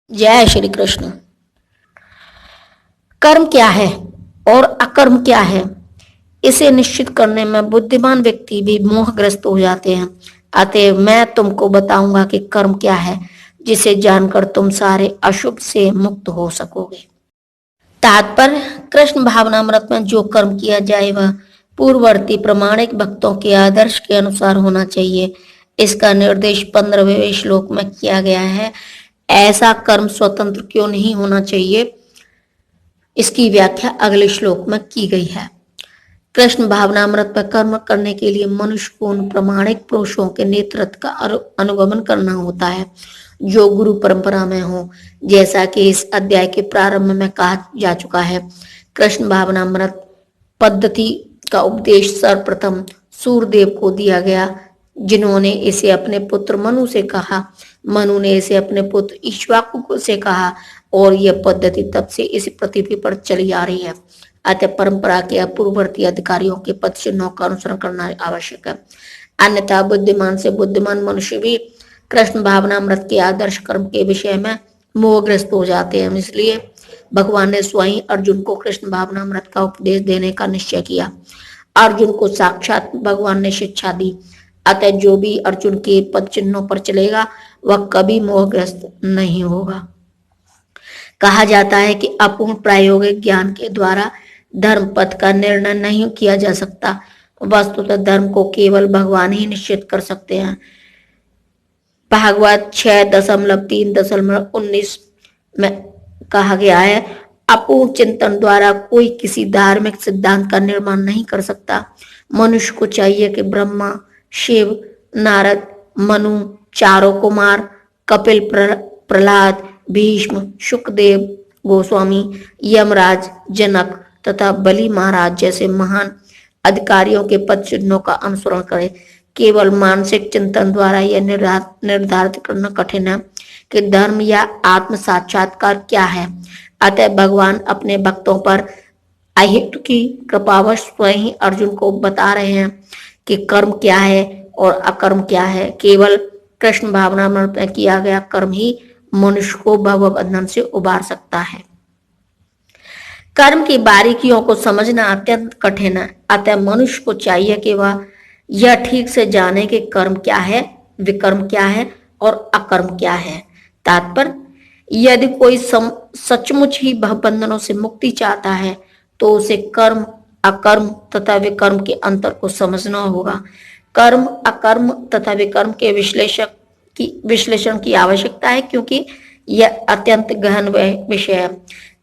जय श्री कृष्ण। कर्म क्या है और अकर्म क्या है, इसे निश्चित करने में बुद्धिमान व्यक्ति भी मोहग्रस्त हो जाते हैं। अतः मैं तुमको बताऊंगा कि कर्म क्या है, जिसे जानकर तुम सारे अशुभ से मुक्त हो सकोगे। तात्पर्य: कृष्ण भावनामृत में जो कर्म किया जाए वह पूर्ववर्ती प्रमाणिक भक्तों के आदर्श के अनुसार होना चाहिए। इसका निर्देश 15वें श्लोक में किया गया है। ऐसा कर्म स्वतंत्र क्यों नहीं होना चाहिए, इसकी व्याख्या अगले श्लोक में की गई है। कृष्ण भावनामृत पर कर्म करने के लिए मनुष्य को उन प्रमाणिक पुरुषों के नेतृत्व का अनुगमन करना होता है जो गुरु परंपरा में हो। जैसा कि इस अध्याय के प्रारंभ में कहा जा चुका है, कृष्ण भावनामृत पद्धति का उपदेश सर्वप्रथम सूरदेव को दिया गया, जिन्होंने इसे अपने पुत्र मनु से कहा। मनु ने इसे अपने पुत्र इक्ष्वाकु से कहा और यह पद्धति तब से इस पृथ्वी पर चली आ रही है। अतः परंपरा के अपूर्ववर्ती अधिकारियों के पद चिन्हों का अनुसरण करना आवश्यक है, अन्यथा बुद्धिमान से बुद्धिमान मनुष्य भी कृष्ण भावनामृत के आदर्श कर्म के विषय में मोहग्रस्त हो जाते हैं। इसलिए भगवान ने स्वयं अर्जुन को कृष्ण भावनामृत का उपदेश देने का निश्चय किया। अर्जुन को साक्षात भगवान ने शिक्षा दी। अतः जो भी अर्जुन के पद चिन्हों पर चलेगा वह कभी मोहग्रस्त नहीं होगा। कहा जाता है कि अपूर्ण प्रायोगिक ज्ञान के द्वारा धर्म पथ का निर्णय नहीं किया जा सकता। वस्तुतः धर्म को केवल भगवान ही निश्चित कर सकते हैं। भागवत 6.3.19 में कहा गया है, अपूर्ण चिंतन द्वारा कोई किसी धार्मिक सिद्धांत का निर्माण नहीं कर सकता। मनुष्य को चाहिए कि ब्रह्मा, शिव, नारद, मनु, चारों कुमार, कपिल, प्रहलाद, भीष्म, शुकदेव गोस्वामी, यमराज, जनक तथा बलि महाराज जैसे महान अधिकारियों के पद चिन्हों का अनुसरण करें। केवल मानसिक चिंतन द्वारा यह निर्धारित करना कठिन है कि धर्म या आत्म साक्षात्कार क्या है। अतः भगवान अपने भक्तों पर अहेतु की कृपावश स्वयं अर्जुन को बता रहे हैं कि कर्म क्या है और अकर्म क्या है। केवल कृष्ण भावना में किया गया कर्म ही मनुष्य को भव बंधन से उबार सकता है। कर्म की बारीकियों को समझना अत्यंत कठिन है। अतः मनुष्य को चाहिए कि वह यह ठीक से जाने कि कर्म क्या है, विकर्म क्या है और अकर्म क्या है। तात्पर्य: यदि कोई सचमुच ही भव बंधनों से मुक्ति चाहता है तो उसे कर्म, अकर्म तथा विकर्म के अंतर को समझना होगा। कर्म, अकर्म तथा विकर्म के विश्लेषण की आवश्यकता है, क्योंकि यह अत्यंत गहन विषय है।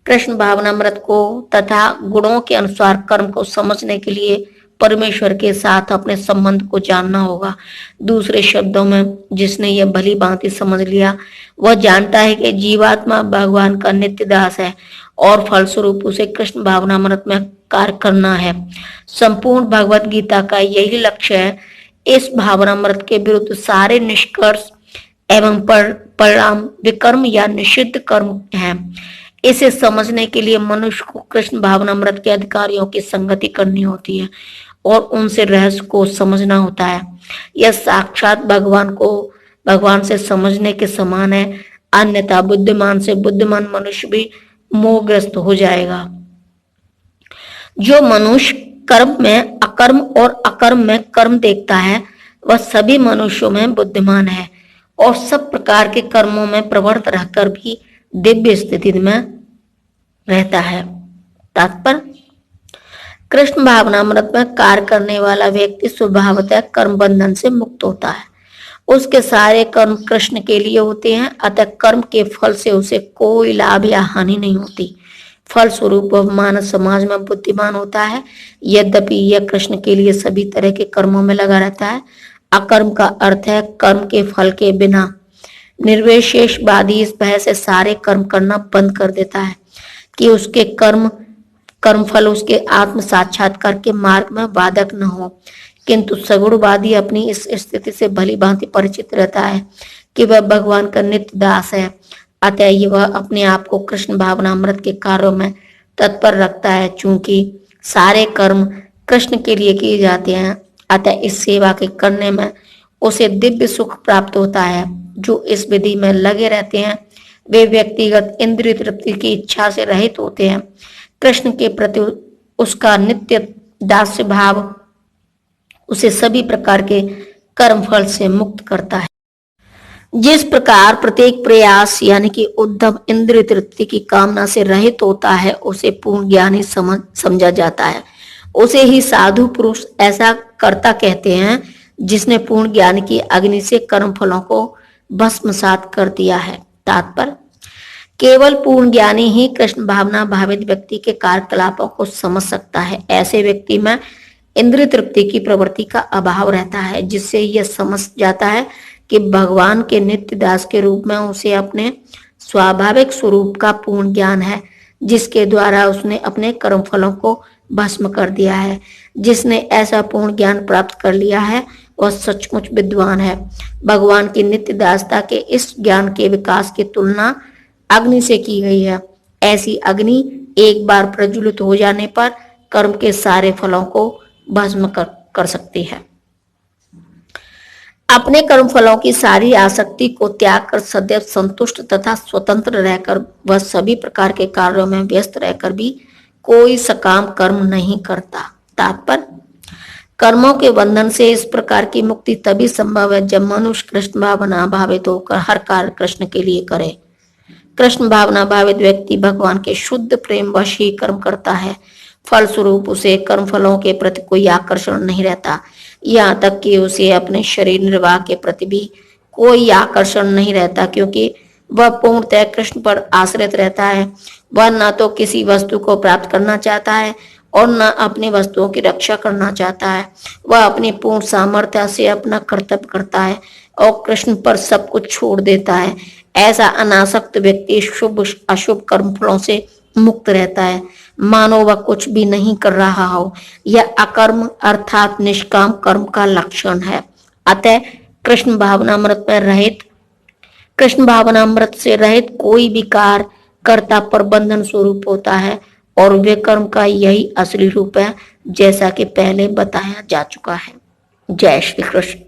कृष्ण भावनामृत को तथा गुणों के अनुसार कर्म को समझने के लिए परमेश्वर के साथ अपने संबंध को जानना होगा। दूसरे शब्दों में, जिसने यह भली भांति समझ लिया वह जानता है कि जीवात्मा भगवान का नित्य दास है और फलस्वरूप उसे कृष्ण भावनामृत में कार्य करना है। संपूर्ण भगवत गीता का यही लक्ष्य है। इस भावनामृत के विरुद्ध सारे निष्कर्ष एवं परिणाम विकर्म या निषिद्ध कर्म हैं। इसे समझने के लिए मनुष्य को कृष्ण भावनामृत के अधिकारियों की संगति करनी होती है और उनसे रहस्य को समझना होता है। यह साक्षात भगवान से समझने के समान है, अन्यथा बुद्धिमान से बुद्धिमान मनुष्य भी मोहग्रस्त हो जाएगा। जो मनुष्य कर्म में अकर्म और अकर्म में कर्म देखता है वह सभी मनुष्यों में बुद्धिमान है और सब प्रकार के कर्मों में प्रवृत्त रहकर भी दिव्य स्थिति में रहता है। तात्पर्य: कृष्ण भावनामृत में कार्य करने वाला व्यक्ति स्वभावतः कर्म बंधन से मुक्त होता है। उसके सारे कर्म कृष्ण के लिए होते हैं, अतः कर्म के फल से उसे कोई लाभ या हानि नहीं होती। फलस्वरूप वह मानव समाज में बुद्धिमान होता है। यद्यपि यह कृष्ण के लिए सभी तरह के कर्मों में लगा रहता है। अकर्म का अर्थ है कर्म के फल के बिना। निर्विशेषवादी इस भय से सारे कर्म करना बंद कर देता है कि उसके कर्मफल उसके आत्म साक्षात्कार के मार्ग में बाधक न हो। किंतु सगुणवादी अपनी इस स्थिति से भली भांति परिचित रहता है कि वह भगवान का नित्य दास है। अतः वह अपने आप को कृष्ण भावनामृत के कार्यों में तत्पर रखता है। चूंकि सारे कर्म कृष्ण के लिए किए जाते हैं, अतः इस सेवा के करने में उसे दिव्य सुख प्राप्त होता है। जो इस विधि में लगे रहते हैं वे व्यक्तिगत इंद्रिय तृप्ति की इच्छा से रहित होते हैं। कृष्ण के प्रति उसका नित्य दास्य भाव उसे सभी प्रकार के कर्म फल से मुक्त करता है। जिस प्रकार प्रत्येक प्रयास यानी कि उद्यम इंद्रिय तृप्ति की कामना से रहित होता है, उसे पूर्ण ज्ञानी समझा जाता है। उसे ही साधु पुरुष ऐसा कर्ता कहते हैं जिसने पूर्ण ज्ञान की अग्नि से कर्म फलों को भस्मसात कर दिया है। तात्पर्य, केवल पूर्ण ज्ञानी ही कृष्ण भावना भावित व्यक्ति के कार्यकलापों को समझ सकता है। ऐसे व्यक्ति में इंद्रिय तृप्ति की प्रवृत्ति का अभाव रहता है, जिससे यह समझ जाता है कि भगवान के नित्य दास के रूप में उसे अपने स्वाभाविक स्वरूप का पूर्ण ज्ञान है, जिसके द्वारा उसने अपने कर्म फलों को भस्म कर दिया है। जिसने ऐसा पूर्ण ज्ञान प्राप्त कर लिया है वह सचमुच विद्वान है। भगवान की नित्य दासता के इस ज्ञान के विकास की तुलना अग्नि से की गई है। ऐसी अग्नि एक बार प्रज्वलित हो जाने पर कर्म के सारे फलों को भस्म कर सकती है। अपने कर्म फलों की सारी आसक्ति को त्याग कर सदैव संतुष्ट तथा स्वतंत्र रहकर वह सभी प्रकार के कार्यों में व्यस्त रहकर भी कोई सकाम कर्म नहीं करता। तात्पर्य, कर्मों के बंधन से इस प्रकार की मुक्ति तभी संभव है जब मनुष्य कृष्ण भावना भावित होकर हर कार्य कृष्ण के लिए करे। कृष्ण भावना भावित व्यक्ति भगवान के शुद्ध प्रेम वश ही कर्म करता है। फलस्वरूप उसे कर्म फलों के प्रति कोई आकर्षण नहीं रहता, यहाँ तक कि उसे अपने शरीर निर्वाह के प्रति भी कोई आकर्षण नहीं रहता, क्योंकि वह पूर्णतः कृष्ण पर आश्रित रहता है। वह न तो किसी वस्तु को प्राप्त करना चाहता है और न अपनी वस्तुओं की रक्षा करना चाहता है। वह अपनी पूर्ण सामर्थ्य से अपना कर्तव्य करता है और कृष्ण पर सब कुछ छोड़ देता है। ऐसा अनासक्त व्यक्ति शुभ अशुभ कर्म फलों से मुक्त रहता है, मानो वह कुछ भी नहीं कर रहा हो। यह अकर्म अर्थात निष्काम कर्म का लक्षण है। अतः कृष्ण भावनामृत से रहित कोई भी कार्य कर्ता पर बंधन स्वरूप होता है और वे कर्म का यही असली रूप है, जैसा कि पहले बताया जा चुका है। जय श्री कृष्ण।